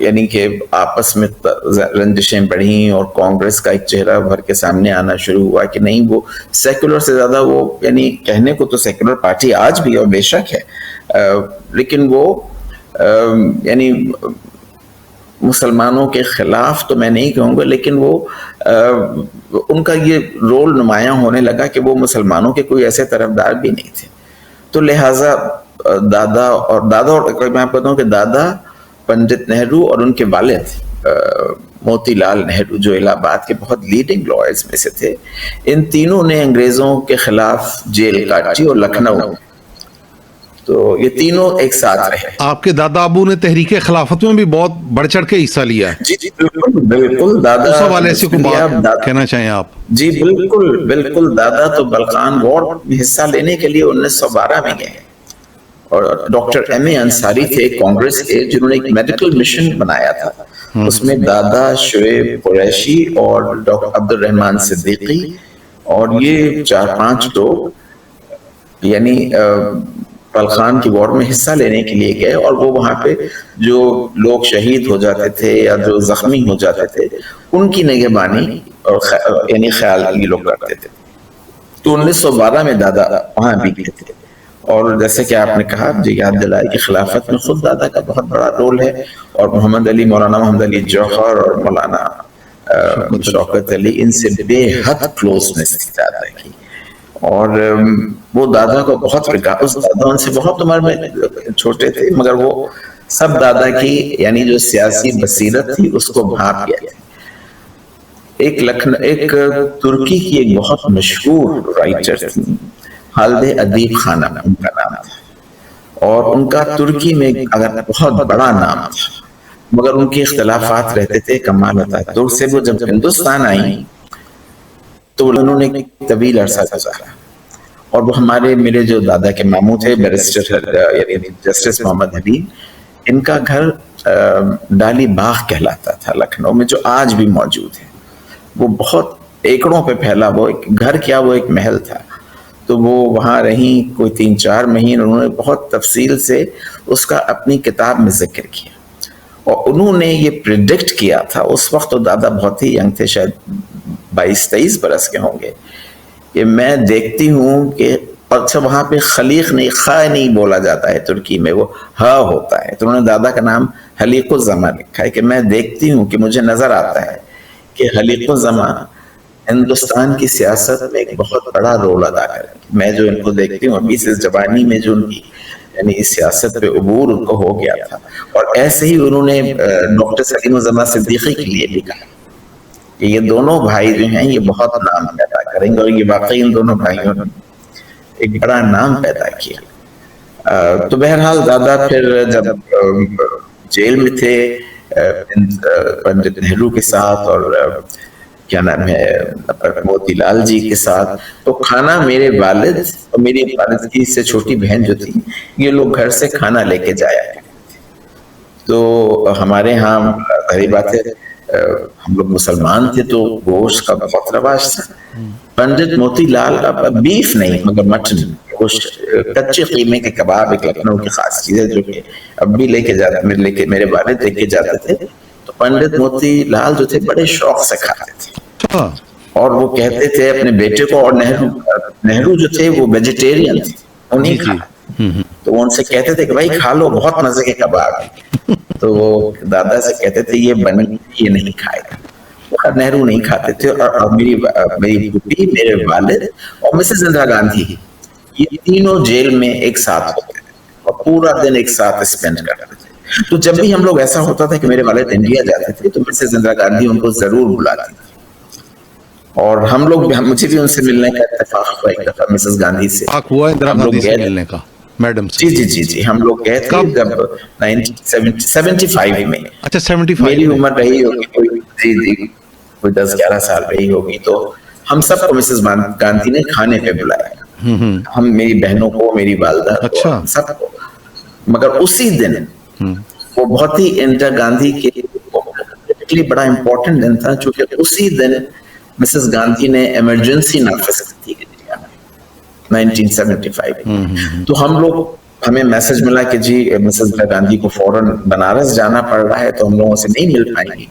یعنی کہ آپس میں رنجشیں بڑھیں اور کانگریس کا ایک چہرہ بھر کے سامنے آنا شروع ہوا کہ نہیں وہ سیکولر سے زیادہ وہ یعنی کہنے کو تو سیکولر پارٹی آج بھی اور بے شک ہے لیکن وہ یعنی مسلمانوں کے خلاف تو میں نہیں کہوں گا لیکن وہ ان کا یہ رول نمایاں ہونے لگا کہ وہ مسلمانوں کے کوئی ایسے طرفدار بھی نہیں تھے. تو لہٰذا دادا اور میں آپ بتاؤں کہ دادا پنڈت نہرو اور ان کے والد موتی لال نہرو جو الہ آباد کے بہت لیڈنگ لائرز میں سے تھے, ان تینوں نے انگریزوں کے خلاف جیل کاٹی اور لکھنؤ, تو یہ تینوں ایک ساتھ رہے. آپ کے دادا ابو نے تحریک خلافت میں بھی بہت بڑھ چڑھ کے حصہ لیا ہے. جی بالکل دادا اس حوالے سے کوئی بات کہنا چاہیں آپ؟ جی بالکل دادا تو بلخان وار میں حصہ لینے کے لیے 1912 میں گئے, اور ڈاکٹر ایم اے انصاری تھے کانگریس کے جنہوں نے ایک میڈیکل مشن بنایا تھا, اس میں دادا شعیب قریشی اور ڈاکٹر عبد الرحمان صدیقی اور یہ 4-5 لوگ یعنی بلخان کی وار میں حصہ لینے کے لیے گئے, اور وہ وہاں پہ جو لوگ شہید ہو جاتے تھے یا جو زخمی ہو جاتے تھے ان کی نگہبانی اور یعنی خیال یہ لوگ کرتے تھے. تو 1912 میں دادا وہاں بھی گئے تھے, اور جیسے کہ آپ نے کہا مجھے یاد دلائی کہ خلافت میں خود دادا کا بہت بڑا رول ہے, اور مولانا محمد علی جوہر اور مولانا شوکت علی ان سے بے حد کلوزنس تھی دادا کی, اور وہ دادا کو بہت اس دادا ان سے بہت عمر میں چھوٹے تھے مگر وہ سب دادا کی یعنی جو سیاسی بصیرت تھی اس کو بھانپ گیا تھا. ایک ترکی کی ایک بہت مشہور رائٹر تھی خالدہ ادیب خانم ان کا نام تھا, اور ان کا ترکی میں اگر بہت بڑا نام تھا مگر ان کے اختلافات رہتے تھے. کمال اتاتürk سے وہ جب ہندوستان آئیں تو انہوں نے ایک طویل عرصہ گزارا, اور وہ میرے جو دادا کے ماموں تھے بیرسٹر یعنی جسٹس محمد حبیب, ان کا گھر ڈالی باغ کہلاتا تھا لکھنؤ میں, جو آج بھی موجود ہے. وہ بہت ایکڑوں پہ پھیلا, وہ ایک گھر کیا وہ ایک محل تھا. تو وہ وہاں رہیں کوئی 3-4 مہینے, انہوں نے بہت تفصیل سے اس کا اپنی کتاب میں ذکر کیا, اور انہوں نے یہ پریڈکٹ کیا تھا. اس وقت تو دادا بہت ہی ینگ تھے, شاید 22-23 برس کے ہوں گے, کہ میں دیکھتی ہوں کہ اچھا وہاں پہ خلیق نہیں خا نہیں بولا جاتا ہے ترکی میں, وہ ہا ہوتا ہے. تو انہوں نے دادا کا نام حلیق الزمان لکھا ہے کہ میں دیکھتی ہوں کہ مجھے نظر آتا ہے کہ حلیق الزمان ہندوستان کی سیاست میں ایک بہت بڑا رول ادا کرے. میں جو ان کو دیکھتی ہوں ابھی سے جوانی میں جو ان کی یعنی اس سیاست پہ عبور ان کو ہو گیا تھا, اور ایسے ہی انہوں نے ڈاکٹر سلیم الزمان صدیقی کے لیے لکھا کہ یہ دونوں بھائی جو ہیں یہ بہت نام پیدا کریں گے, اور یہ واقعی ان دونوں بھائیوں نے ایک بڑا نام پیدا کیا. تو بہرحال دادا پھر جب جیل میں تھے پنڈت نہرو کے ساتھ اور کیا نام ہے موتی لال جی کے ساتھ, تو کھانا میرے والد اور میری والد کی سے چھوٹی بہن جو تھی یہ لوگ گھر سے کھانا لے کے جایا کرتے تھے. تو ہمارے ہاں ظاہر بات ہے ہم لوگ مسلمان تھے تو گوشت کا بہت رواج تھا. پنڈت موتی لال بیف نہیں مگر مٹن, کچے قیمے کے کباب ایک لکھنؤ کی خاص چیز ہے جو کہ اب بھی لے کے جاتے میرے والد لے کے جاتے تھے. تو پنڈت موتی لال جو تھے بڑے شوق سے کھاتے تھے, اور وہ کہتے تھے اپنے بیٹے کو, اور نہرو جو تھے وہ ویجیٹیرین تھے, وہ نہیں کھاتے, تو وہ ان سے کہتے تھے کہ بھائی کھا لو بہت مزے کے کباب. تو وہ دادا سے کہتے تھے یہ نہیں کھائے گا. نہرو نہیں کھاتے تھے, اور میری پھوپھی, میرے والد اور مسز اندرا گاندھی یہ تینوں جیل میں ایک ساتھ ہوتے تھے اور پورا دن ایک ساتھ اسپینڈ کرتے تھے. تو جب بھی ہم لوگ ایسا ہوتا تھا کہ میرے والد انڈیا جاتے تھے تو مسز اندرا گاندھی ان کو ضرور بلاتی تھی, اور ہم لوگ مجھے بھی ان سے ملنے کا اتفاق ہوا ایک دفعہ مسز گاندھی سے. ہم لوگ گئے ملنے کا میڈم جی ہم لوگ گئے تھے جب 1975 میں. اچھا 75 میری عمر رہی ہوگی کوئی 10-11 سال رہی ہوگی. تو ہم سب کو مسز گاندھی نے کھانے پہ بلایا, ہم میری بہنوں کو, میری والدہ کو, سب کو. مگر اسی دن وہ بہت ہی اندرا گاندھی کے بڑا امپورٹنٹ دن تھا, چونکہ اسی دن مسز گاندھی نے ایمرجنسی نافذ کی تھی 1975. تو ہم لوگ ہمیں میسج ملا کہ جی مسز گاندھی کو فوراً بنارس جانا پڑ رہا ہے تو ہم لوگوں سے نہیں مل پائیں گے.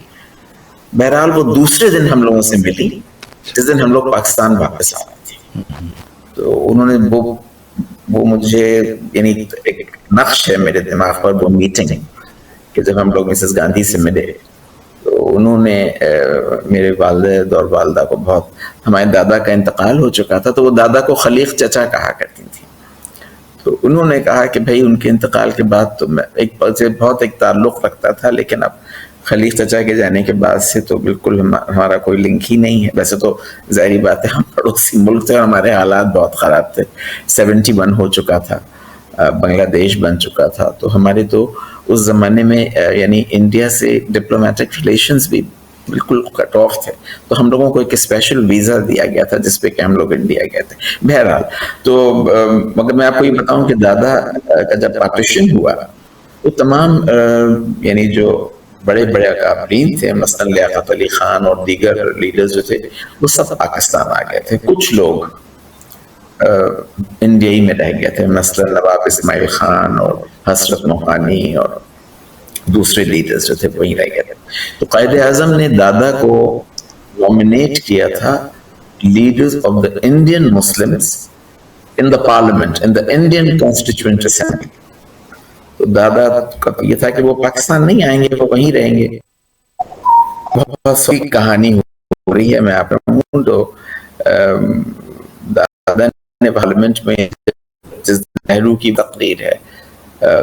بہرحال وہ دوسرے دن ہم لوگوں سے ملی جس دن ہم لوگ پاکستان واپس آ رہے تھے. تو انہوں نے وہ مجھے یعنی ایک نقش ہے میرے دماغ پر وہ میٹنگ کہ جب ہم لوگ مسز گاندھی سے ملے تو انہوں نے میرے والد اور والدہ کو بہت، ہمارے دادا کا انتقال ہو چکا تھا تو وہ دادا کو خلیق چچا کہا کرتی تھی. تو انہوں نے کہا کہ بھائی ان کے انتقال کے بعد تو میں بہت ایک تعلق رکھتا تھا، لیکن اب خلیق چچا کے جانے کے بعد سے تو بالکل ہمارا کوئی لنک ہی نہیں ہے. ویسے تو ظاہری بات ہے ہم پڑوسی ملک تھے اور ہمارے حالات بہت خراب تھے. 71 ہو چکا تھا، بنگلہ دیش بن چکا تھا، تو ہمارے تو اس زمانے میں یعنی انڈیا سے ڈپلومیٹک ریلیشنز بھی بالکل کٹ آف تھے. تو ہم لوگوں کو ایک اسپیشل ویزا دیا گیا تھا جس پہ کہ ہم لوگ انڈیا گئے تھے. بہرحال تو مگر میں آپ کو یہ بتاؤں کہ دادا کا جب پارٹیشن ہوا تو تمام یعنی جو بڑے بڑے اکابرین تھے، مثلاً لیاقت علی خان اور دیگر لیڈرز جو تھے وہ سب پاکستان آ گئے تھے. کچھ لوگ انڈیا میں رہ گئے تھے، مثلاً نواب اسماعیل خان اور حسرت موہانی اور دوسرے لیڈرز جو تھے وہیں رہ گئے تھے. تو قائد اعظم نے دادا کو نومینیٹ کیا تھا leaders of the Indian Muslims in the parliament, in the Indian constituent assembly. تو دادا کا یہ تھا کہ وہ پاکستان نہیں آئیں گے، وہ وہیں رہیں گے. بہت سی کہانی ہو رہی ہے، میں آپ کو تو دادا نے پارلیمنٹ میں جس نہرو کی تقریر ہے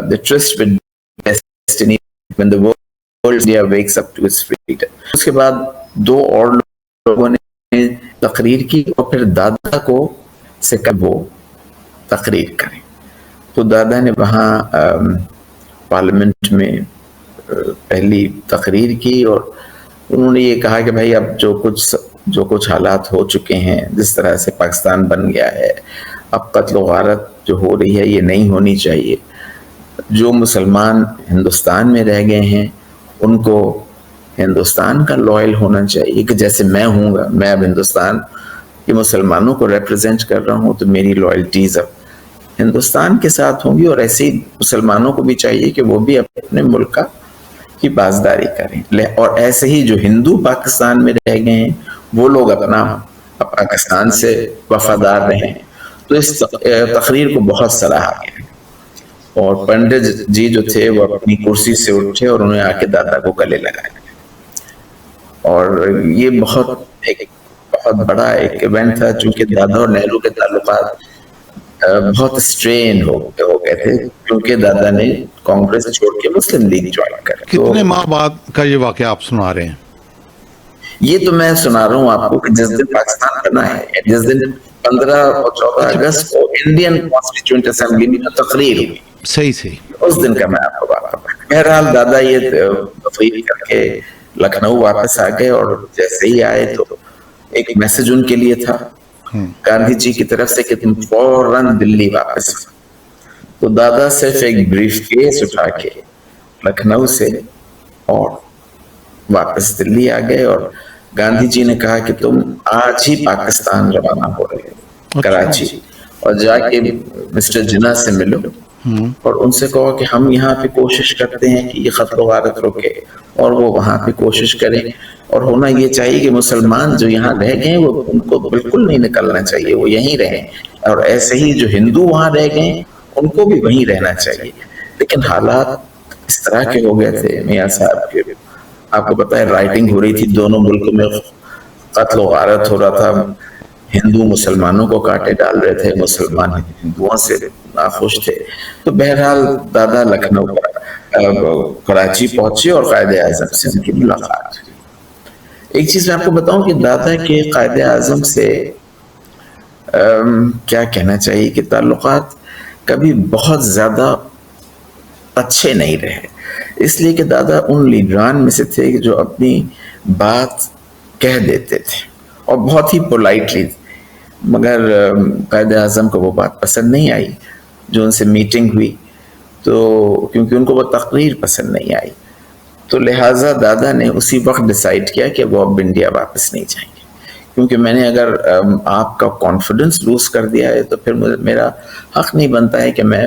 the tryst with destiny when the world India wakes up to its freedom، اس کے بعد دو اور لوگوں نے تقریر کی اور پھر دادا کو سے کب وہ تقریر کریں. تو دادا نے وہاں پارلیمنٹ میں پہلی تقریر کی اور انہوں نے یہ کہا کہ بھائی اب جو کچھ حالات ہو چکے ہیں، جس طرح سے پاکستان بن گیا ہے، اب قتل و غارت جو ہو رہی ہے یہ نہیں ہونی چاہیے. جو مسلمان ہندوستان میں رہ گئے ہیں ان کو ہندوستان کا لائل ہونا چاہیے کہ جیسے میں ہوں گا، میں اب ہندوستان کے مسلمانوں کو ریپرزینٹ کر رہا ہوں تو میری لائلٹیز اب ہندوستان کے ساتھ ہوں گی، اور ایسے ہی مسلمانوں کو بھی چاہیے کہ وہ بھی اپنے ملک کی پاسداری کریں. اور ایسے ہی جو ہندو پاکستان میں رہ گئے ہیں وہ لوگ اپنا پاکستان سے وفادار رہیں. تو اس تقریر کو بہت سراہا گیا اور پنڈت جی جو تھے وہ اپنی کرسی سے اٹھے اور انہوں نے آ کے دادا کو گلے لگائے. اور یہ بہت بڑا ایک ایونٹ تھا، چونکہ دادا اور نہرو کے تعلقات بہت اسٹرین ہو گئے تھے کیونکہ دادا نے کانگریس چھوڑ کے مسلم لیگ جوائن کر. کتنے ماہ بعد کا یہ واقعہ آپ سنا رہے ہیں؟ یہ تو میں سنا رہا ہوں آپ کو کہ جس دن پاکستان بنا ہے، جس دن 15 اور 14 اگست کو انڈین کانسٹیٹیوئنٹ اسمبلی میں تقریر ہوئی، صحیح اس دن کا میں آپ کو بات کرتا ہوں. بہرحال دادا یہ تقریر کر کے لکھنؤ واپس آ گئے اور جیسے ہی آئے تو ایک میسج ان کے لیے تھا گاندھی جی کی طرف سے کہ تم فوراً دلی واپس. تو دادا صرف ایک بریف کیس اٹھا کے لکھنؤ سے اور واپس دلی آ گئے اور گاندھی جی نے کہا کہ تم آج ہی پاکستان روانہ ہو رہے ہو کراچی، اور جا کے مسٹر جناح سے ملو اور ان سے کہو کہ ہم یہاں پہ کوشش کرتے ہیں کہ یہ قتل و غارت روکے اور وہ وہاں پہ کوشش کریں. اور ہونا یہ چاہیے کہ مسلمان جو یہاں رہ گئے وہ ان کو بالکل نہیں نکلنا چاہیے، وہ یہیں رہیں. اور ایسے ہی جو ہندو وہاں رہ گئے ان کو بھی وہیں رہنا چاہیے. لیکن حالات اس طرح کے ہو گئے تھے میاں صاحب کے، آپ کو پتہ ہے رائٹنگ ہو رہی تھی دونوں ملکوں میں، قتل و غارت ہو رہا تھا، ہندو مسلمانوں کو کاٹے ڈال رہے تھے، مسلمان ہندوؤں سے ناخوش تھے. تو بہرحال دادا لکھنؤ کراچی پہنچے اور قائد اعظم سے ان کی ملاقات. ایک چیز میں آپ کو بتاؤں کہ دادا کے قائد اعظم سے کیا کہنا چاہیے کہ تعلقات کبھی بہت زیادہ اچھے نہیں رہے، اس لیے کہ دادا ان لیڈران میں سے تھے جو اپنی بات کہہ دیتے تھے اور بہت ہی پولائٹلی، مگر قائد اعظم کو وہ بات پسند نہیں آئی جو ان سے میٹنگ ہوئی، تو کیونکہ ان کو وہ تقریر پسند نہیں آئی. تو لہٰذا دادا نے اسی وقت ڈیسائیڈ کیا کہ وہ اب انڈیا واپس نہیں جائیں گے، کیونکہ میں نے اگر آپ کا کانفیڈنس لوز کر دیا ہے تو پھر میرا حق نہیں بنتا ہے کہ میں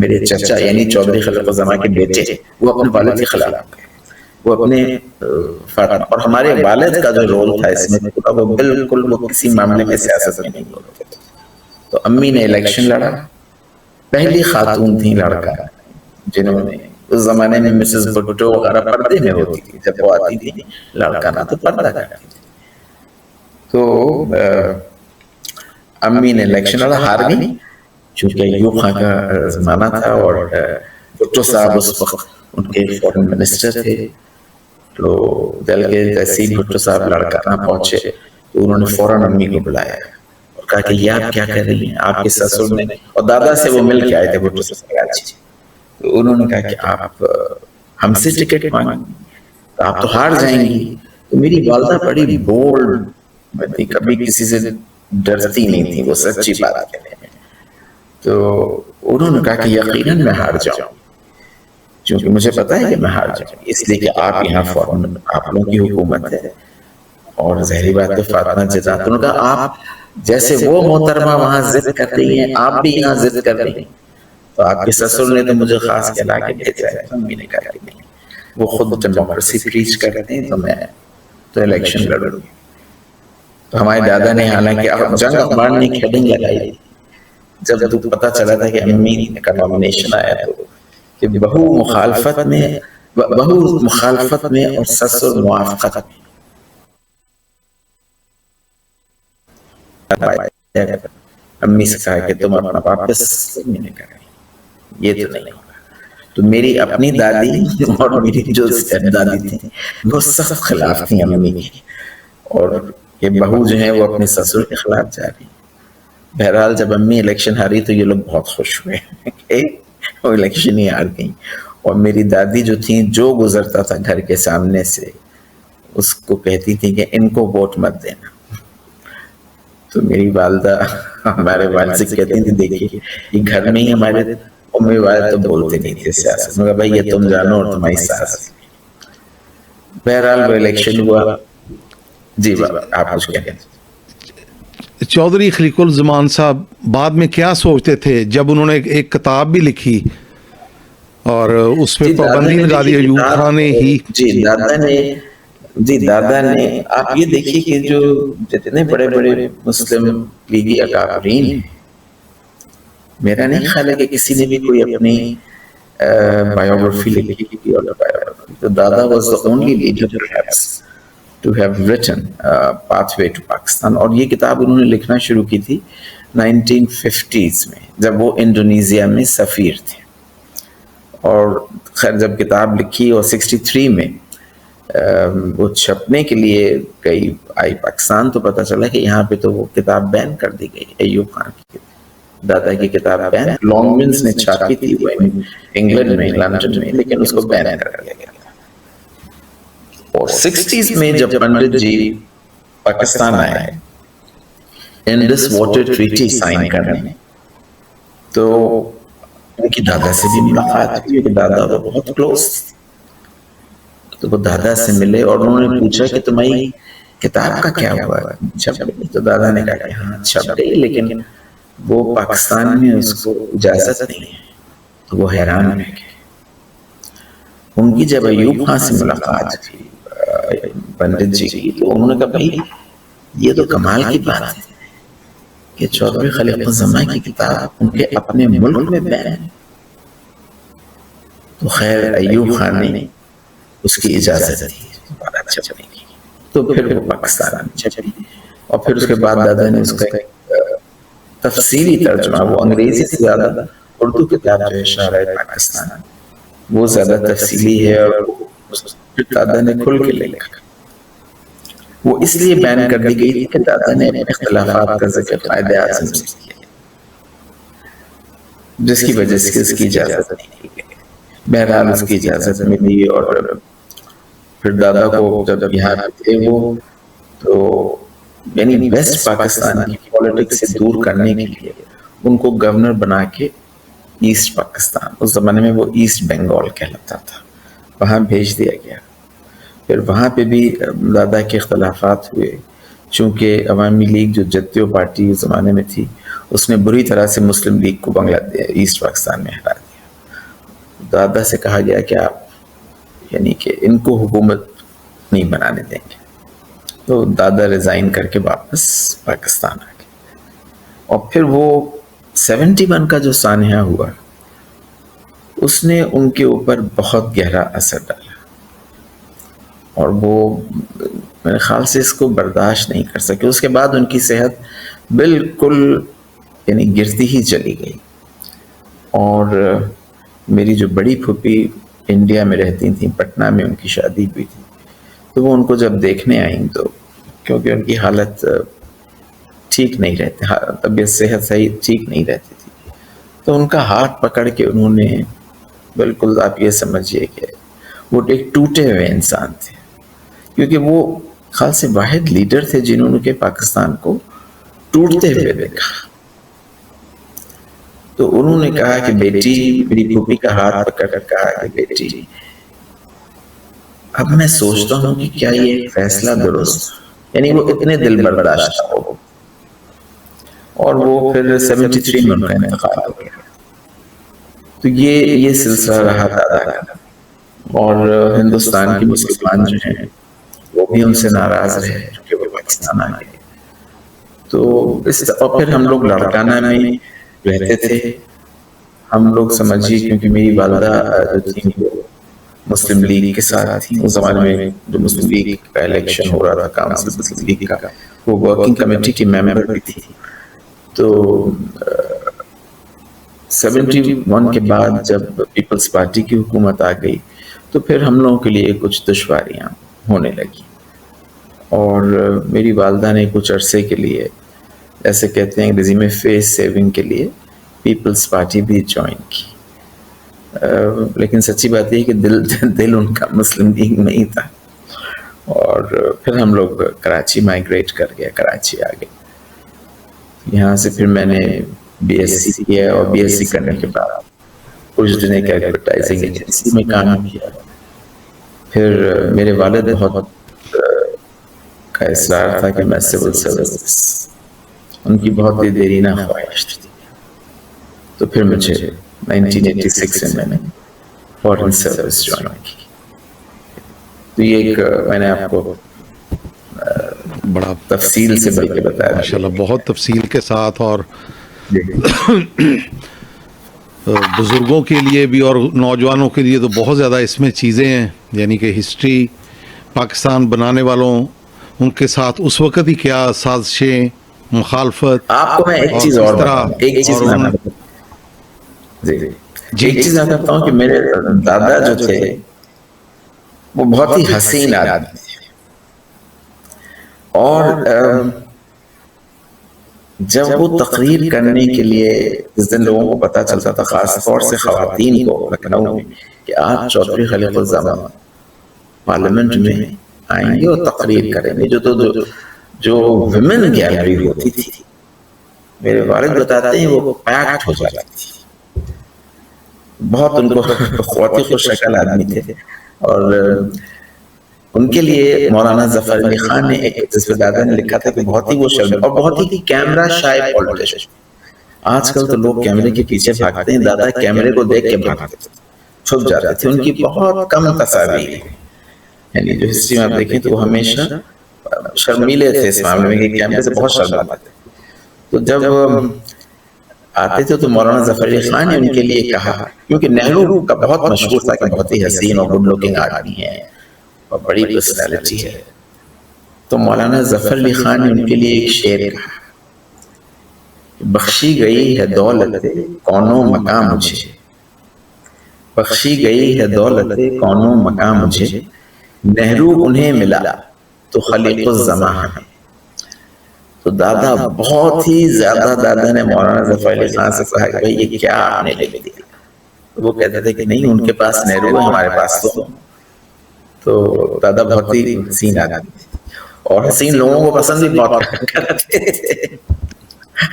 میرے چچا یعنی چودھری خلیق الزمان کے بیٹے وہ اپنے والد کے خلاف گئے، وہ اپنے اور ہمارے والد کا جو رول تھا اس میں وہ بالکل وہ کسی معاملے میں سیاست میں نہیں ہوتے تھے. تو امی نے الیکشن لڑا، پہلی خاتون تھیں لڑکا جنہوں نے، اس زمانے میں مسز بھٹو وغیرہ پردے میں ہوتی تھی، جب وہ آتی تھی لڑکا نہ تو پردہ کرتی تھی. تو امی نے الیکشن لڑا، ہار گئی چونکہ ایوب خان کا زمانہ تھا اور بھٹو صاحب اس وقت ان کے فورن منسٹر تھے. تو دل کے جیسے ہی بھٹو صاحب لڑکانا پہنچے تو انہوں نے فوراً امی کو بلایا اور کہا کہ یہ آپ کیا کر رہی ہیں، آپ کے سسر نے، اور دادا سے وہ مل کے آئے تھے بھٹو صاحب. تو انہوں نے کہا کہ آپ ہم سے ٹکٹ مانگیں تو آپ تو ہار جائیں گی. تو میری والدہ بڑی بولڈ، کبھی کسی سے ڈرتی نہیں تھی، وہ سچی بات کہنے میں. تو انہوں نے کہا کہ یقیناً میں ہار جاؤں، چونکہ مجھے پتا ہے کہ میں ہار جاؤں، اس لیے کہ آپ یہاں فوراً آپ لوگوں کی حکومت ہے اور ظاہری بات ہے فاطمہ جزا. تو انہوں نے کہا آپ جیسے وہ محترمہ وہاں ضد کر رہی ہیں آپ بھی یہاں ضد کر رہی ہیں. تو آپ کے سسر نے تو مجھے خاص کہلا کے بھیجا ہے. امی نے کہا کہ نہیں، وہ خود ڈیموکریسی پریچ کرتے ہیں تو میں تو الیکشن لڑوں گی. تو ہمارے دادا نے حالانکہ جنگ اخبار نے کھیڈنگ لگائی، جب تو پتہ چلا تھا کہ امی کا نامینیشن آیا تو کہ بہو مخالفت میں اور سسر موافقت میں. امی سے کہا کہ تم اپنا واپس، امی نے کہا یہ تو نہیں ہوگا. تو میری اپنی دادی اور میری جو اسٹیپ دادی تھیں وہ سخت خلاف تھیں امی کی، اور یہ بہو جو ہیں وہ اپنے سسر کے خلاف جا رہی. بہرحال جب امی الیکشن ہاری تو یہ لوگ بہت خوش ہوئے کہ وہ الیکشن ہی ہار گئیں. اور میری دادی جو تھیں، جو گزرتا تھا گھر کے سامنے سے اس کو کہتی تھی کہ ان کو ووٹ مت دینا. تو میری والدہ ہمارے والد سے کہتی تھی دیکھیے یہ گھر میں ہی ہمارے امی والد تو بولتے نہیں تھے سیاست میں، بھائی یہ تم جانو اور تمہاری ساس. بہرحال وہ الیکشن ہوا. جی بابا آپ کچھ کہہ رہے ہیں. چودھری خلیق الزمان صاحب بعد میں کیا سوچتے تھے جب انہوں نے ایک کتاب بھی لکھی اور اس پہ پابندی لگا دی ایوب خان نے ہی؟ دادا نے آپ یہ دیکھیے کہ جو جتنے بڑے بڑے مسلم لیگی اکابرین ہیں، میرا نہیں خیال ہے کہ کسی نے بھی کوئی اپنی بایوگرافی لکھی تھی. تو دادا was the only leader perhaps to have written Pathway to Pakistan. اور یہ کتاب انہوں نے لکھنا شروع کی تھی 1950s میں جب وہ انڈونیزیا میں سفیر تھے. اور خیر جب کتاب لکھی اور 63 میں وہ چھپنے کے لیے کئی آئی پاکستان تو پتہ چلا کہ یہاں پہ تو وہ کتاب بین کر دی گئی. ایوب خان کی دادا کی کتاب بین، لانگ ونز نے چھاپی تھی وہ انگلینڈ میں، لندن میں، لیکن اس کو بین کر دیا گیا. اور 60s میں جب پنڈت جی پاکستان آئے انڈس واٹر ٹریٹی سائن کرنے، تو ان کی دادا سے بھی ملاقات ہوئی کہ دادا تو بہت کلوز تھے. تو وہ دادا سے ملے اور انہوں نے پوچھا کہ تمہاری کتاب کا کیا ہوا؟ چھپ گئی؟ تو دادا نے کہا کہ ہاں چھپ گئی، لیکن وہ پاکستان میں اس کو اجازت نہیں ہے. تو وہ حیران رہ گئے. ان کی جب ایوب خان سے ملاقات ہوئی پنڈت جی کی، تو انہوں نے کہا بھائی یہ تو کمال کی بات ہے کہ چودھری خلیق الزمان کی کتاب ان کے اپنے ملک میں بین ہے. تو خیر ایوب خان نے اس کی اجازت دی چھپنے کی، تو پھر وہ پاکستان میں چھپی. اور پھر اس کے بعد دادا نے اس کا تفصیلی ترجمہ، وہ انگریزی سے زیادہ اردو کتاب جو ہے شاہراہ پاکستان وہ زیادہ تفصیلی ہے، اور دادا نے کھل کے لکھا. وہ اس لیے بین کر دی گئی تھی کہ دادا نے اپنے اختلافات کا ذکر قائد اعظم سے کیا، جس کی وجہ سے اس کی اجازت نہیں دی گئی. بہرحال اس کی اجازت ملی، اور پھر دادا کو جب یہاں تھے وہ تو یعنی ویسٹ پاکستان کی پولیٹکس سے دور کرنے کے لیے ان کو گورنر بنا کے ایسٹ پاکستان، اس زمانے میں وہ ایسٹ بنگال کہلاتا تھا، وہاں بھیج دیا گیا. پھر وہاں پہ بھی دادا کے اختلافات ہوئے، چونکہ عوامی لیگ جو جدیو پارٹی اس زمانے میں تھی اس نے بری طرح سے مسلم لیگ کو ایسٹ پاکستان میں ہرا دیا. دادا سے کہا گیا کہ آپ یعنی کہ ان کو حکومت نہیں بنانے دیں گے. تو دادا ریزائن کر کے واپس پاکستان آ گئے. اور پھر وہ 71 کا جو سانحہ ہوا اس نے ان کے اوپر بہت گہرا اثر ڈالا, اور وہ میرے خیال سے اس کو برداشت نہیں کر سکے. اس کے بعد ان کی صحت بالکل یعنی گرتی ہی چلی گئی. اور میری جو بڑی پھوپھی انڈیا میں رہتی تھیں, پٹنہ میں ان کی شادی ہوئی تھی, تو وہ ان کو جب دیکھنے آئیں تو کیونکہ ان کی حالت ٹھیک نہیں رہتی, طبیعت صحت صحیح ٹھیک نہیں رہتی تھی, تو ان کا ہاتھ پکڑ کے انہوں نے بالکل آپ یہ سمجھیے کہ وہ ایک ٹوٹے ہوئے انسان تھے, کیونکہ وہ خاص واحد لیڈر تھے جنہوں نے کہ پاکستان کو ٹوٹتے ہوئے دیکھا. تو انہوں نے کہا کہ بیٹی, میری پھوپھی کا ہاتھ پکڑ کر کہا کہ بیٹی اب میں سوچتا ہوں کہ کیا یہ فیصلہ درست, یعنی وہ اتنے دل برداشت ہو. اور وہ پھر 73 میں ان کا انتقال ہو گیا. تو یہ سلسلہ رہا دادا کا. اور ہندوستان کی مسلمان جو ہیں وہ بھی ان سے ناراض رہے کہ وہ پاکستان آ گئے. تو اور پھر ہم لوگ لاڑکانہ میں رہتے تھے. ہم لوگ سمجھیے کیونکہ میری والدہ جو تھیں وہ مسلم لیگ کے ساتھ تھیں. اس زمانے میں جو مسلم لیگ کا الیکشن ہو رہا تھا, کاؤنسل مسلم لیگ کا, وہ ورکنگ کمیٹی کی ممبر بھی تھی. تو 71 کے بعد جب پیپلز پارٹی کی حکومت آ گئی تو پھر ہم لوگوں کے لیے کچھ دشواریاں ہونے لگی. اور میری والدہ نے کچھ عرصے کے لیے, ایسے کہتے ہیں انگریزی میں, فیس سیونگ کے لیے پیپلز پارٹی بھی جوائن کی. لیکن سچی بات یہ کہ دل ان کا مسلم لیگ میں ہی تھا. اور پھر ہم لوگ کراچی مائیگریٹ کر گئے, کراچی آ گئے. یہاں سے پھر میں نے BSc کیا, اور BSc کرنے کے بعد کچھ دن ایک ایڈورٹائزنگ ایجنسی میں کام کیا. پھر میرے والد بہت کا اصرار تھا کہ میں سول سروس, ان کی بہت ہی دیرینہ خواہش تھی. تو پھر مجھے 1986 میں نے فورن سروس جوائن کی. تو یہ ایک میں نے آپ کو بڑا تفصیل سے بلکہ بتایا ماشاءاللہ, بہت تفصیل کے ساتھ. اور بزرگوں کے لیے بھی اور نوجوانوں کے لیے تو بہت زیادہ اس میں چیزیں ہیں, یعنی کہ ہسٹری پاکستان بنانے والوں ان کے ساتھ اس وقت ہی کیا سازشیں, مخالفت. آپ کو میں ایک چیز اور بتاؤں, ایک چیز میں بتاتا ہوں کہ میرے دادا جو تھے وہ بہت ہی حسین آدمی تھے. اور جب وہ تقریر کرنے کے لیے جس دن لوگوں کو پتا چلتا تھا, خاص طور سے خواتین کو لکھنؤ میں, کہ آج چودھری خلیق الزمان پارلیمنٹ میں آئیں گے اور تقریر کریں گے, جو ویمن گیلری ہوتی تھی, میرے والد بتاتے ہیں وہ پیکٹ ہو جاتی تھی. بہت ان کو بہت ہی خوش شکل آدمی تھے. اور ان کے لیے مولانا ظفر علی خان نے ایک جس پہ دادا نے لکھا تھا کہ بہت ہی وہ شرم اور بہت ہی کیمرہ شائع پولیٹیشن. آج کل تو لوگ کیمرے کے پیچھے بھاگتے ہیں, دادا کیمرے کو دیکھ کے بھاگتے تھے, چھپ جاتے تھے. ان کی بہت کم تصاویر ہیں, یعنی جو ہسٹری میں آپ دیکھیں تو وہ ہمیشہ شرمیلے تھے اس معاملے میں کہ کیمرے سے بہت شرماتے تھے. تو جب آتے تھے تو مولانا ظفر علی خان نے ان کے لیے کہا, کیونکہ نہرو کا بہت مشہور تھا کہ بہت ہی حسین اور گڈ لوکنگ آدمی ہے اور بڑی پرسنالٹی ہے, تو مولانا ظفر علی خان نے ان کے لیے ایک شعر کہا, بخشی گئی ہے دولت کونوں مقام مجھے, بخشی گئی ہے دولت کونوں مقام مجھے, نہرو انہیں ملا تو خلیق الزماں ہے. تو دادا بہت ہی زیادہ, دادا نے مولانا ظفر علی خان سے کہا کہ یہ کیا آپ نے لکھ دیا. وہ کہتے تھے کہ نہیں, ان کے پاس نہرو ہے, ہمارے پاس تو دادا بہت ہی حسین آدمی تھے, اور حسین لوگوں کو پسند بھی بہت کرتے تھے.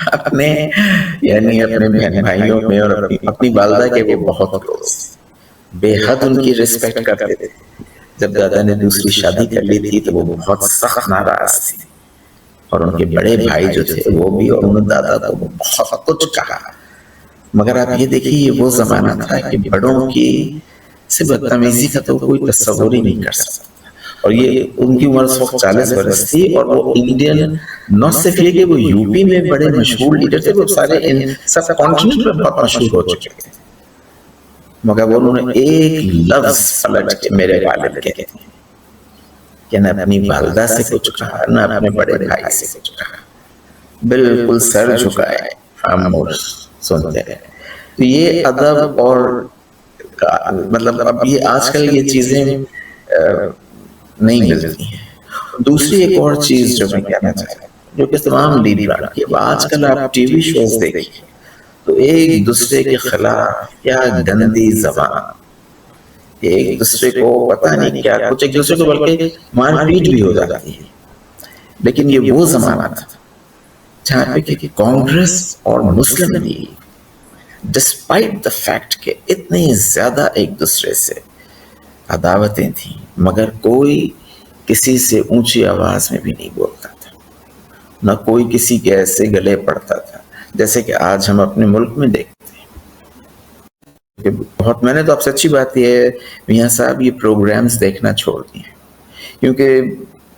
اپنے یعنی اپنے بہن بھائیوں میں اور اپنی والدہ کے وہ بہت کلوز, بے حد ان کی رسپیکٹ کرتے تھے. جب دادا نے دوسری شادی کر لی تھی تو وہ بہت سخت ناراض تھی, اور ان کے بڑے بھائی جو تھے وہ بھی, اور انہوں نے دادا کو بہت کچھ کہا. مگر آپ یہ دیکھیے یہ وہ زمانہ تھا کہ بڑوں کی سے بدتمیزی کا تو کوئی تصور ہی نہیں کر سکتا. اور یہ ان کی عمر اس وقت 40 برس تھی اور وہ انڈین نہ صرف یہ کہ وہ یو پی میں بڑے مشہور لیڈر تھے, وہ سارے سب کانٹیننٹ میں بہت مشہور ہو چکے تھے, مگر وہ انہوں نے ایک لفظ پلٹ کے میرے والد کہتے ہیں کہ نہ اپنی والدہ سے کچھ کہا نہ اپنے بڑے بھائی سے کچھ کہا, بالکل سر جھکائے خاموش سنتے ہیں. تو یہ ادب اور مطلب اب یہ آج کل یہ چیزیں نہیں ملتی ہیں. دوسری ایک اور چیز جو میں کہنا چاہتا ہوں, جو کہ تمام لیڈر کی آج کل آپ ٹی وی شوز دیکھیں تو ایک دوسرے کے خلاف کیا گندی زبان, ایک دوسرے کو پتہ نہیں کیا کچھ, ایک دوسرے کو بلکہ مار پیٹ بھی ہو جاتی ہے. لیکن یہ وہ زمانہ تھا جہاں پہ کہ کانگریس اور مسلم لیگ ڈسپائٹ دا فیکٹ کہ اتنی زیادہ ایک دوسرے سے عداوتیں تھیں, مگر کوئی کسی سے اونچی آواز میں بھی نہیں بولتا تھا, نہ کوئی کسی کے ایسے گلے پڑتا تھا جیسے کہ آج ہم اپنے ملک میں دیکھتے ہیں. بہت میں نے تو اب سچی بات یہ ہے میاں صاحب, یہ پروگرامز دیکھنا چھوڑ دیے کیونکہ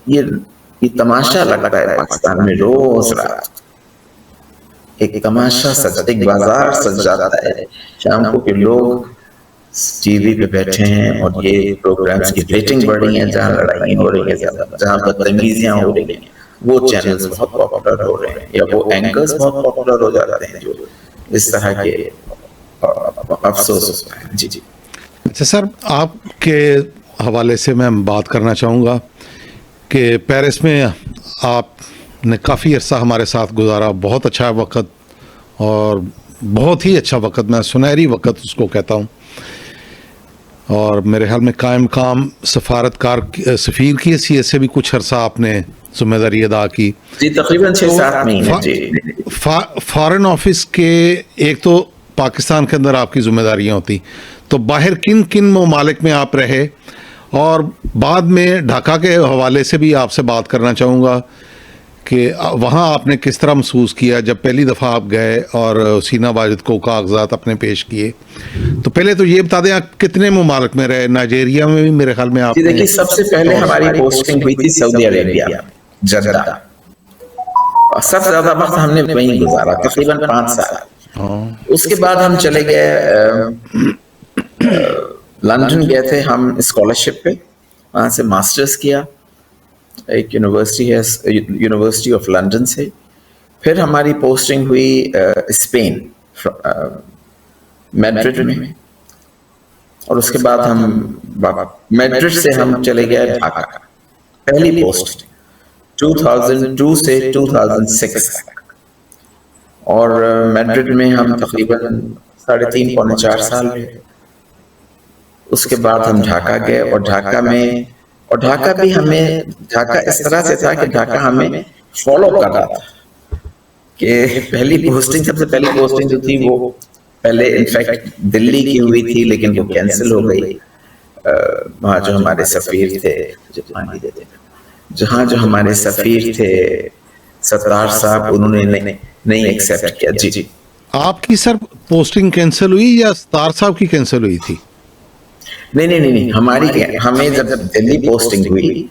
یہ تماشا لگتا ہے پاکستان میں روز رات. ایک تماشا ایک بازار سج جاتا ہے شام کو کہ لوگ ٹی وی پہ بیٹھے ہیں اور یہ پروگرامز کی ریٹنگ بڑھ رہی ہیں, جہاں لڑائیاں ہو رہی ہیں, جہاں بدتمیزیاں ہو رہی ہیں, وہ چینلز بہت پاپولر ہو رہے ہیں یا وہ اینکرز بہت پاپولر ہو جاتے ہیں جو اس طرح کے افسوس ہوتا ہے. جی جی اچھا سر, آپ کے حوالے سے میں بات کرنا چاہوں گا کہ پیرس میں آپ نے کافی عرصہ ہمارے ساتھ گزارا, بہت اچھا وقت اور بہت ہی اچھا وقت, میں سنہری وقت اس کو کہتا ہوں. اور میرے خیال میں قائم مقام سفارتکار سفیر کی حیثیت سے بھی کچھ عرصہ آپ نے ذمہ داری ادا کی. جی تقریباً 6-7 مہینے. فارن آفس کے ایک تو پاکستان کے اندر آپ کی ذمہ داریاں ہوتی, تو باہر کن کن ممالک میں آپ رہے, اور بعد میں ڈھاکہ کے حوالے سے بھی آپ سے بات کرنا چاہوں گا کہ وہاں آپ نے کس طرح محسوس کیا جب پہلی دفعہ آپ گئے اور حسینہ واجد کو کاغذات اپنے پیش کیے. تو پہلے تو یہ بتا دیں آپ کتنے ممالک میں رہے, نائجیریا میں بھی میرے خیال میں آپ. جی دیکھیے, سب سے پہلے ہماری پوسٹنگ ہوئی تھی سعودی عربیہ جدہ, اور سب سے زیادہ وقت ہم نے وہیں گزارا, تقریباً 5 سال. اس کے بعد ہم چلے گئے لندن گئے تھے ہم اسکالرشپ پہ, وہاں سے ماسٹرز کیا ایک یونیورسٹی ہے, یونیورسٹی آف لندن سے. پھر ہماری پوسٹنگ ہوئی اسپین میڈرڈ میں, اور اس کے بعد ہم میڈرڈ سے ہم چلے گئے ڈھاکہ. پہلی پوسٹ 2002 سے 2006 تک, اور میڈرڈ میں ہم تقریباً 3.5-4 سال رہے. اس کے بعد ہم ڈھاکہ گئے, اور ڈھاکہ بھی ہمیں, ڈھاکہ اس طرح سے تھا کہ ڈھاکہ ہمیں فالو کر رہا تھا کہ پہلی پوسٹنگ, سب سے پہلی پوسٹنگ جو تھی وہ پہلے انفیکٹ دلی کی ہوئی تھی لیکن وہ کینسل ہو گئی. وہاں جو ہمارے سفیر تھے, جہاں جو ہمارے سفیر تھے ستار صاحب, انہوں نے نہیں ایکسیپٹ کیا. جی آپ کی سر پوسٹنگ کینسل ہوئی یا ستار صاحب کی کینسل ہوئی تھی؟ نہیں, ہمیں جب دلی پوسٹنگ ہوئی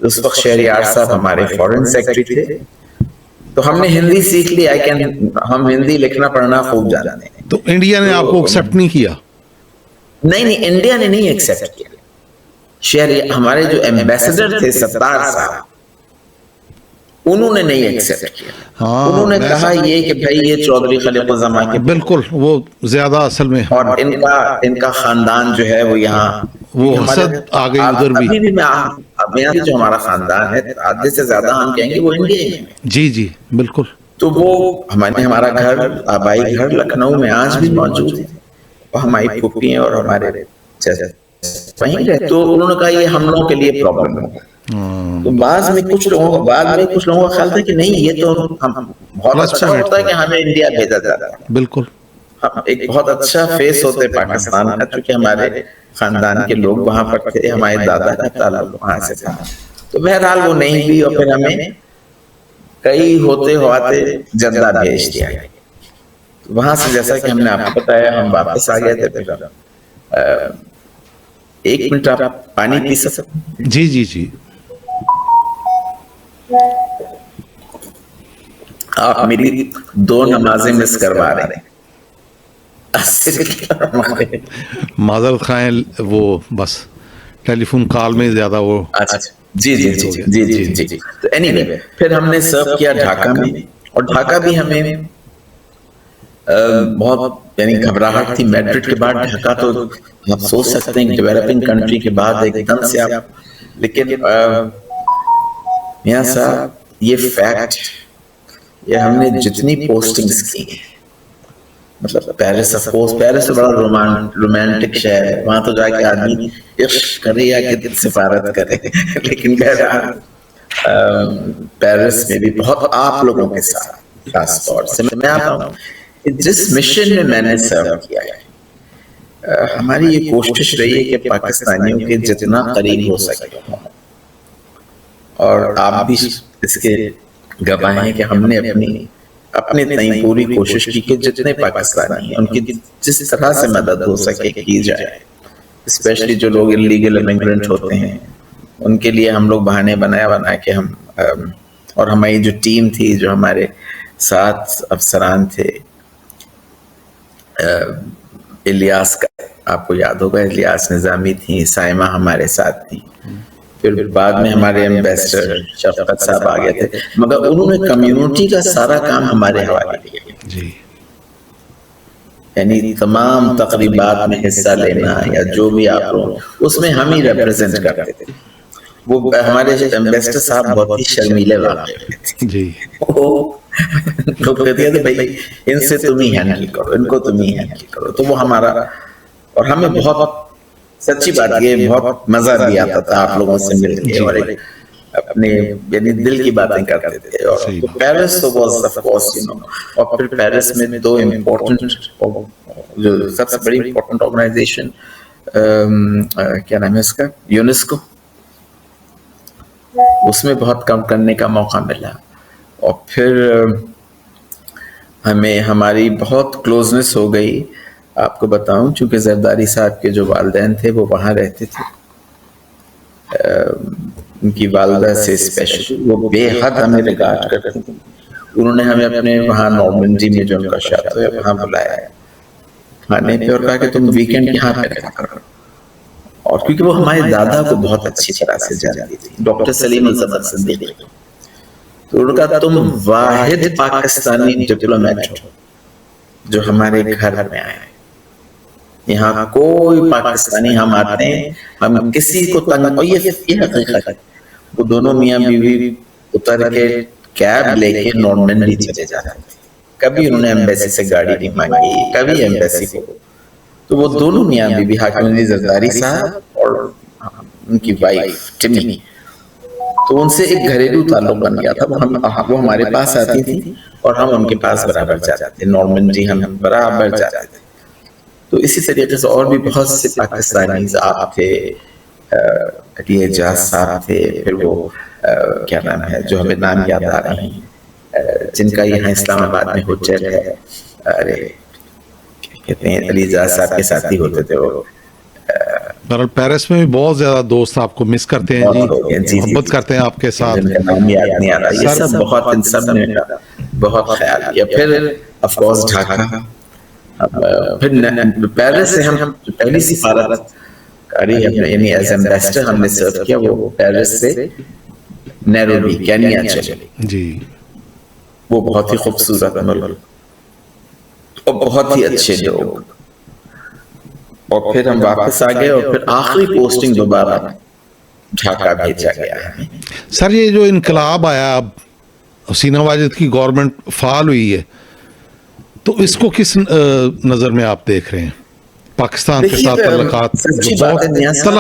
اس وقت شہریار صاحب ہمارے فورن سیکرٹری تھے, تو ہم نے ہندی سیکھ لی. ہم ہندی لکھنا پڑھنا خوب جانتے ہیں. تو انڈیا نے آپ کو ایکسیپٹ نہیں کیا؟ نہیں, انڈیا نے نہیں ایکسیپٹ کیا. ہمارے جو ایمبیسڈر تھے ستار صاحب, انہوں نے نہیں ایکسیپٹ کیا. انہوں نے کہا یہ کہ بھائی یہ چودھری خلیق الزمان کے, بالکل وہ زیادہ اصل میں, اور ان کا خاندان جو ہے وہ یہاں, وہ حسد آ گئی ادھر بھی. ابھی جو ہمارا خاندان ہے آدھے سے زیادہ ہم کہیں گے وہ انڈیا میں. جی بالکل. تو وہ ہمارا گھر, آبائی گھر لکھنؤ میں آج بھی موجود ہے, اور ہماری پھوپھی ہیں اور ہمارے وہیں رہتے. تو انہوں نے کہا یہ ہم لوگوں کے لیے پرابلم ہے. تو بعد میں کچھ لوگوں کا خیال تھا کہ نہیں, یہ تو بہت اچھا ہوتا ہے کہ ہمیں انڈیا بھیجا جاتا ہے. بالکل, ایک بہت اچھا فیس ہوتے پاکستان کا, چونکہ ہمارے خاندان کے لوگ وہاں پر تھے, ہمارے دادا کا تعلق وہاں سے تھا. تو بہرحال وہ نہیں بھی, اور پھر ہمیں کئی ہوتے جدہ بھیج دیا. وہاں سے جیسا کہ ہم نے آپ کو بتایا ہم واپس آ گئے تھے. پھر 1 منٹ آپ پانی پی سکتے؟ جی جی جی. آپ میری 2 نمازیں مس کروا رہے ہیں. معذرت خواہیں, وہ بس ٹیلی فون کال میں زیادہ وہ اچھا جی جی جی جی جی جی. تو اینی وے پھر ہم نے سرو کیا ڈھاکہ میں, اور ڈھاکہ بھی ہمیں بہت یعنی گھبراہٹ تھی. میڈرڈ کے بعد ڈھاکہ تو آپ سوچ سکتے ہیں ڈیولپنگ کنٹری کے بعد ایک دم سے آپ, لیکن میاں صاحب یہ فیکٹ, یہ ہم نے جتنی پوسٹنگز کی, مطلب پیرس آف کورس, پیرس تو بڑا رومانٹک شہر ہے, وہاں تو جا کے آدمی عشق کرے یا کہ سفارت کرے, لیکن بہرحال پیرس میں بھی بہت آپ لوگوں کے ساتھ, خاص طور سے میں آتا ہوں جس مشن میں میں نے سرو کیا ہے, ہماری یہ کوشش رہی ہے کہ پاکستانیوں کے جتنا قریب ہو سکے, اور آپ بھی اس کے گواہ ہیں کہ ہم نے اپنے تئیں پوری کوشش کی کہ جتنے پاکستانی ہیں ان کی جس طرح سے مدد ہو سکے کی جائے. اسپیشلی جو لوگ انلیگل امیگرنٹ ہوتے ہیں ان کے لیے ہم لوگ بہانے بنا کے ہم, اور ہماری جو ٹیم تھی, جو ہمارے 7 افسران تھے, الیاس کا آپ کو یاد ہوگا, الیاس نظامی تھی, سائمہ ہمارے ساتھ تھی, پھر بعد میں ہمارے ایمبیسڈر شفقت صاحب آ گئے تھے, مگر انہوں نے کمیونٹی کا سارا کام ہمارے حوالے کیا. جی. یعنی تمام تقریبات میں حصہ لینا یا جو بھی آپ لوگ, اس میں ہم ہی ریپرزینٹ کرتے تھے. وہ ہمارے ایمبیسڈر صاحب بہت ہی شرمیلے واقع تھے. جی. لوگ کہتے تھے بھائی ان سے تم ہی ہینڈل کرو, ان کو تم ہی ہینڈل کرو. تو وہ ہمارا, اور ہمیں بہت سچی بات یہ بہت مزہ بھی آتا تھا آپ لوگوں سے مل کے, اور اپنے یعنی دل کی باتیں کرتے تھے. اور پیرس تو was of course you know, اور پھر پیرس میں 2 امپورٹنٹ, جو سب سے بڑی امپورٹنٹ آرگنائزیشن کیا نام ہے اس کا, یونیسکو, اس میں بہت کم کرنے کا موقع ملا. اور پھر ہمیں ہماری بہت کلوزنس ہو گئی. آپ کو بتاؤں چونکہ زرداری صاحب کے جو والدین تھے وہ وہاں رہتے تھے, ان کی والدہ سے اسپیشل وہ بے حد ہمیں ریگارڈ کرتے تھے. انہوں نے ہمیں اپنے وہاں نارمنڈی میں جو ان کا شاطئ ہے وہاں بلایا کھانے پہ, اور کہا کہ تم ویکینڈ یہاں پہ رہا کرو. اور کیونکہ وہ ہمارے دادا کو بہت اچھی طرح سے جانتی تھی, ڈاکٹر سلیم الزمان صدیقی, تو انہوں نے کہا تم واحد پاکستانی ڈپلومیٹ ہو جو ہمارے گھر میں آئے. یہاں کوئی پاکستانی ہم آتے ہیں ہم کسی کو تنگ, اور یہ حقیقت ہے. وہ دونوں میاں بیوی اتر کے کیب لے کے نارمنڈی چلے جاتے تھے. کبھی انہوں نے ایمبیسی سے گاڑی نہیں مانگی, کبھی ایمبیسی کو. تو وہ دونوں میاں بیوی حاکم علی زرداری صاحب اور ان کی وائف ٹمی, تو ان سے ایک گھریلو تعلق بن گیا تھا. وہ ہمارے پاس آتی تھی اور ہم ان کے پاس برابر جاتے تھے. نارمنڈی ہم برابر جاتے تھے. تو اسی طریقے سے اور بھی بہت سے پاکستانی آپ تھے, علی اعجاز صاحب تھے, پھر وہ کیا نام ہے جو ہمیں نام یاد آ رہے ہیں, جن کا یہاں اسلام آباد میں ہوٹل ہے, ارے کہتے ہیں علی اعجاز صاحب کے ساتھی ہوتے تھے وہ. پیرس میں بھی بہت زیادہ دوست آپ کو مس کرتے ہیں جی, محبت کرتے ہیں آپ کے ساتھ. جن کا نام یاد نہیں آ رہا, یہ سب بہت, ان سب نے بہت خیال کیا. پھر آف کورس ڈھاکہ, پھر پیرس سے ہم پہلی سفارت کاری یعنی ایز ایمبیسڈر ہم نے سرو کیا, وہ پیرس سے نیروبی کینیا چلے. جی. وہ بہت ہی خوبصورت ملک اور بہت ہی اچھے لوگ. اور پھر ہم واپس آ گئے, اور پھر آخری پوسٹنگ دوبارہ ڈھاکہ بھیجا گیا. سر یہ جو انقلاب آیا, اب حسینہ واجد کی گورنمنٹ فعال ہوئی ہے, تو اس کو کس نظر میں آپ دیکھ رہے ہیں؟ پاکستان کے ساتھ تعلقات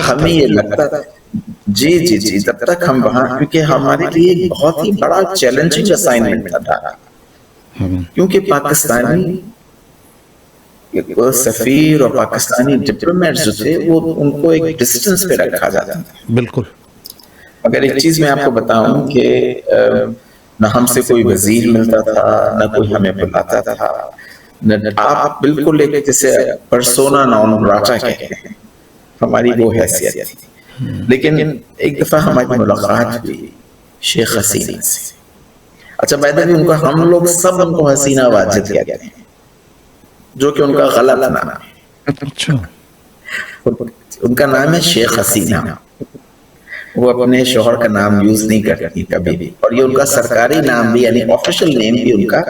ہمیں یہ لگتا تھا جی جی جی جب تک ہم وہاں, کیونکہ ہمارے لیے بہت ہی بڑا چیلنجنگ اسائنمنٹ تھا, کیونکہ پاکستانی سفیر اور پاکستانی ڈپلومیٹس جو تھے وہ ان کو ایک ڈسٹنس پہ رکھا جاتا تھا. بالکل. اگر ایک چیز میں آپ کو بتاؤں کہ نہ ہم سے کوئی وزیر ملتا تھا, نہ کوئی ہمیں بلاتا تھا, آپ بالکل ایک جیسے پرسونا نان گراٹا کہتے ہیں، ہماری وہ حیثیت تھی. لیکن ایک دفعہ ہماری ملاقات ہوئی شیخ حسینہ سے. اچھا بیدہ بھی ان کا ہم لوگ سب ان کو حسینہ واجد کہتے ہیں، جو کہ ان کا غلط نام ہے. اچھا، ان کا نام ہے شیخ حسینہ. وہ اپنے شوہر کا نام یوز نہیں کرتی کبھی بھی، اور یہ ان کا سرکاری نام بھی یعنی آفیشل نیم بھی ان کا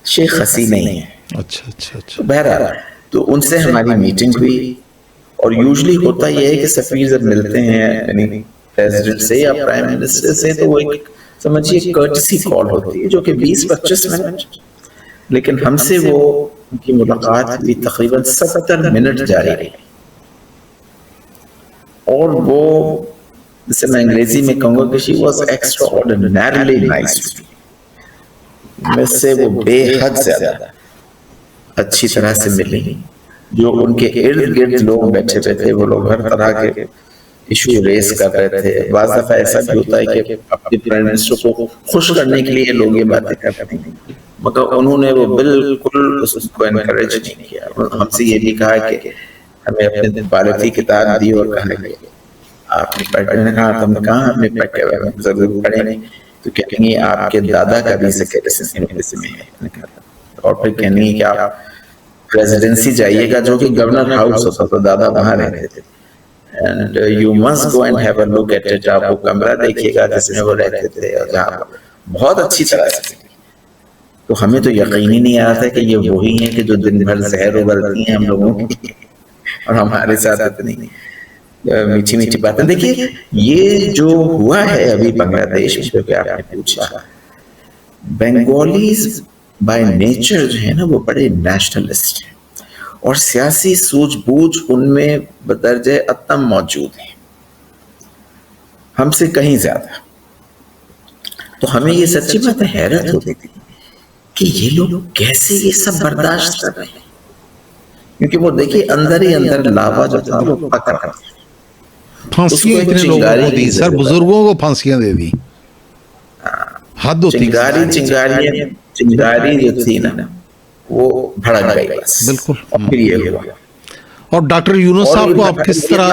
شیخ حسینہ ہی ہے. اچھا اچھا اچھا. بہرحال تو ان سے ہماری میٹنگ ہوئی، اور یوزلی ہوتا یہ ہے کہ سفیر جب ملتے ہیں یعنی پریزیڈنٹ سے یا پرائم منسٹر سے تو وہ ایک سمجھیے کرٹسی کال ہوتی ہے جو کہ 20-25 منٹ، لیکن ہم سے وہ ان کی ملاقات بھی تقریباً 70 منٹ جاری رہی. اور وہ جسے میں انگریزی میں کہوں گا کہ she was extraordinarily nice to me. مجھ سے وہ بے حد زیادہ اچھی طرح سے ملی. جو ان کے ارد گرد لوگ بیٹھے ہوئے تھے وہ لوگ ہر طرح کے ایشو ریز کر رہے تھے. بعض دفعہ ایسا بھی ہوتا ہے کہ اپنے پرائم منسٹر کو خوش کرنے کے لیے لوگ یہ باتیں کرتے ہیں، مگر انہوں نے وہ بالکل اس کو انکریج نہیں کیا. ہم سے یہ بھی کہا کہ ہمیں اپنے بالغی کتاب دی اور کہا کہ آپ نے پڑھے. میں نے کہا تم کہاں ہم نے پڑھے ہوئے، ہم ضرور پڑھے نہیں. تو کہیں گے آپ کے دادا کا بھی سیکریٹری میں ہے، اور پھر کہنے کہ آپ پریزیڈنسی جائیے گا جو کہ گورنر ہاؤس ہوتا تو دادا وہاں رہتے تھے. And you must go and have a look at it. آپ وہ کمرہ دیکھیے گا جس میں وہ رہتے تھے اور جہاں بہت اچھی طرح سے. تو ہمیں تو یقین ہی نہیں آ رہا تھا کہ یہ وہی ہیں کہ جو دن بھر زہر ابلتی ہیں ہم لوگوں کی اور ہمارے ساتھ اتنی میٹھی میٹھی باتیں. دیکھیے یہ جو ہوا ہے ابھی بنگلہ دیش میں جو کہ آپ نے پوچھا، بنگالیز بائی نیچر جو ہے نا وہ بڑے نیشنلسٹ ہیں، اور سیاسی سوجھ بوجھ ان میں بدرجہ اتم موجود ہے، ہم سے کہیں زیادہ. تو ہمیں یہ سچی بات حیرت ہوتی تھی کہ یہ لوگ کیسے یہ سب برداشت کر رہے ہیں، کیونکہ وہ دیکھیے اندر ہی اندر لاوا جو تھا وہ پکا تھا. پھانسیاں اتنے لوگوں کو دی سر، بزرگوں کو پھانسیاں دے دی، حد ہوتی. چنگاری جو تھی نا وہ بھڑک گئی بس. بالکل. اور پھر یہ ہوا. اور ڈاکٹر یونس صاحب کو آپ کس طرح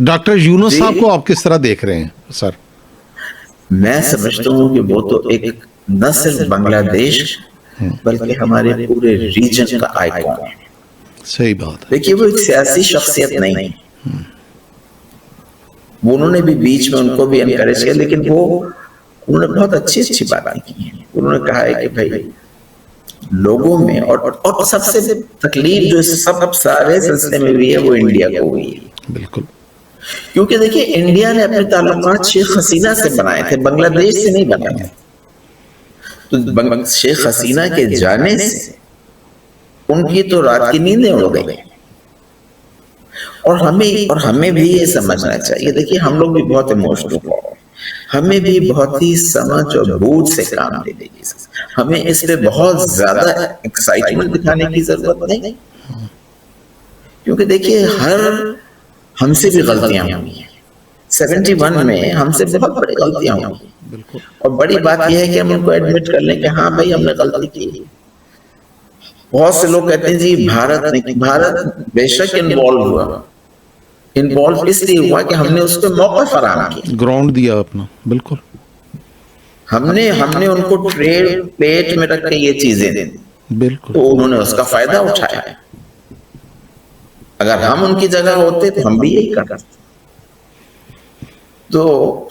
ڈاکٹر یونس صاحب کو آپ کس طرح دیکھ رہے ہیں سر؟ میں سمجھتا ہوں کہ وہ تو ایک نہ صرف بنگلہ دیش بلکہ ہمارے پورے ریجن کا آئیکن ہے. صحیح بات ہے. دیکھیے وہ ایک سیاسی شخصیت نہیں ہے، انہوں نے بھی بیچ میں ان کو بھی انکریج کیا، لیکن وہ انہوں نے بہت اچھی باتیں کی ہیں. انہوں نے کہا ہے کہ بھائی لوگوں میں اور سب سے تکلیف جو سب سارے سلسلے میں بھی ہے وہ انڈیا کو ہوئی ہے. بالکل. کیونکہ دیکھیے انڈیا نے اپنے تعلقات شیخ حسینہ سے بنائے تھے، بنگلہ دیش سے نہیں بنائے تھے. تو شیخ حسینہ کے جانے سے ان کی تو رات کی نیندیں اڑ گئی. اور ہمیں بھی یہ سمجھنا چاہیے، دیکھیے ہم لوگ بھی بہت ایموشنل ہو، ہمیں بھی بہت ہی سمجھ اور بوجھ سے کام لینے کی، ہمیں اس پہ بہت زیادہ ایکسائٹمنٹ دکھانے کی ضرورت نہیں. کیونکہ دیکھیے ہم سے بھی غلطیاں ہوئی ہیں. 71 میں ہم سے بہت بڑی غلطیاں ہوئی ہیں، اور بڑی بات یہ ہے کہ ہم ان کو ایڈمٹ کر لیں کہ ہاں بھائی ہم نے غلطی کی. بہت سے لوگ کہتے ہیں جی بھارت بے شک انوالو ہوا. انوالو اس لیے ہوا کہ ہم نے اس کو موقع فراہم کیا، گراؤنڈ دیا اپنا. بالکل. ہم نے ان کو ٹریڈ پلیٹ میں رکھ کے یہ چیزیں دی. بالکل. تو انہوں نے اس کا فائدہ اٹھایا. اگر ہم ان کی جگہ ہوتے تو ہم بھی یہی کرتے. تو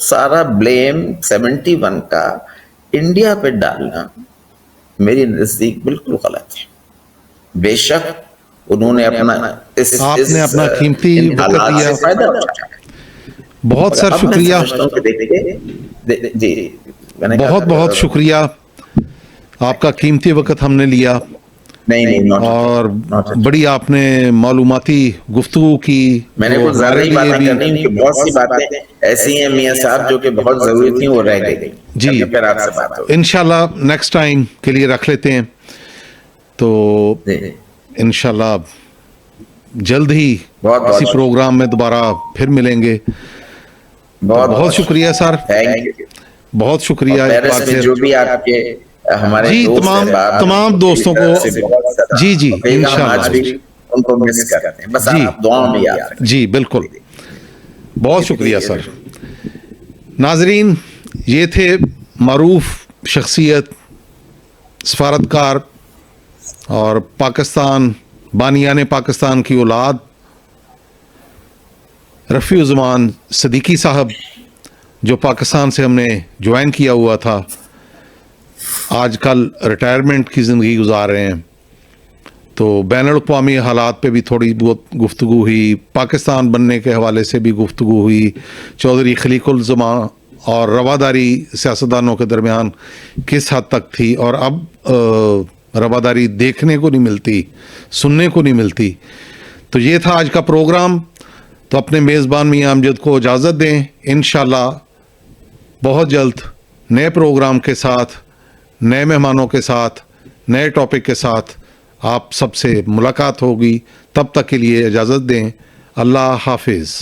سارا بلیم 71 کا انڈیا پہ ڈالنا میری نزدیک بالکل غلط ہے. بے شک انہوں نے اپنا قیمتی وقت دیا. بہت سر شکریہ، بہت بہت شکریہ. آپ کا قیمتی وقت ہم نے لیا، اور بڑی آپ نے معلوماتی گفتگو کی. میں نے کچھ زیادہ ہی باتیں کرنی، بہت سی باتیں ایسی ہیں میاں صاحب جو کہ بہت ضروری تھیں وہ رہ گئی. جی انشاءاللہ نیکسٹ ٹائم کے لیے رکھ لیتے ہیں. تو انشاءاللہ جلد ہی اسی پروگرام میں دوبارہ پھر ملیں گے. بہت شکریہ سر، بہت شکریہ. جو بھی آپ کے ہمارے جی دوست تمام احباب تمام دوستوں کو سے بہت سارا جی جی ہم آج انشاءاللہ بھی ان کو مس کرتے ہیں، بس جی آپ دعاؤں میں یاد رکھیں۔ جی بالکل، بہت شکریہ سر۔ ناظرین، یہ تھے معروف شخصیت، سفارتکار اور پاکستان، بانیان پاکستان کی اولاد، رفیع الزمان صدیقی صاحب، جو پاکستان سے ہم نے جوائن کیا ہوا تھا، آج کل ریٹائرمنٹ کی زندگی گزار رہے ہیں۔ تو بین الاقوامی حالات پہ بھی تھوڑی بہت گفتگو ہوئی، پاکستان بننے کے حوالے سے بھی گفتگو ہوئی، چودھری خلیق الزمان اور رواداری سیاستدانوں کے درمیان کس حد تک تھی، اور اب رواداری دیکھنے کو نہیں ملتی، سننے کو نہیں ملتی۔ تو یہ تھا آج کا پروگرام۔ تو اپنے میزبان میاں امجد کو اجازت دیں، انشاءاللہ بہت جلد نئے پروگرام کے ساتھ، نئے مہمانوں کے ساتھ، نئے ٹاپک کے ساتھ آپ سب سے ملاقات ہوگی۔ تب تک کے لیے اجازت دیں، اللہ حافظ۔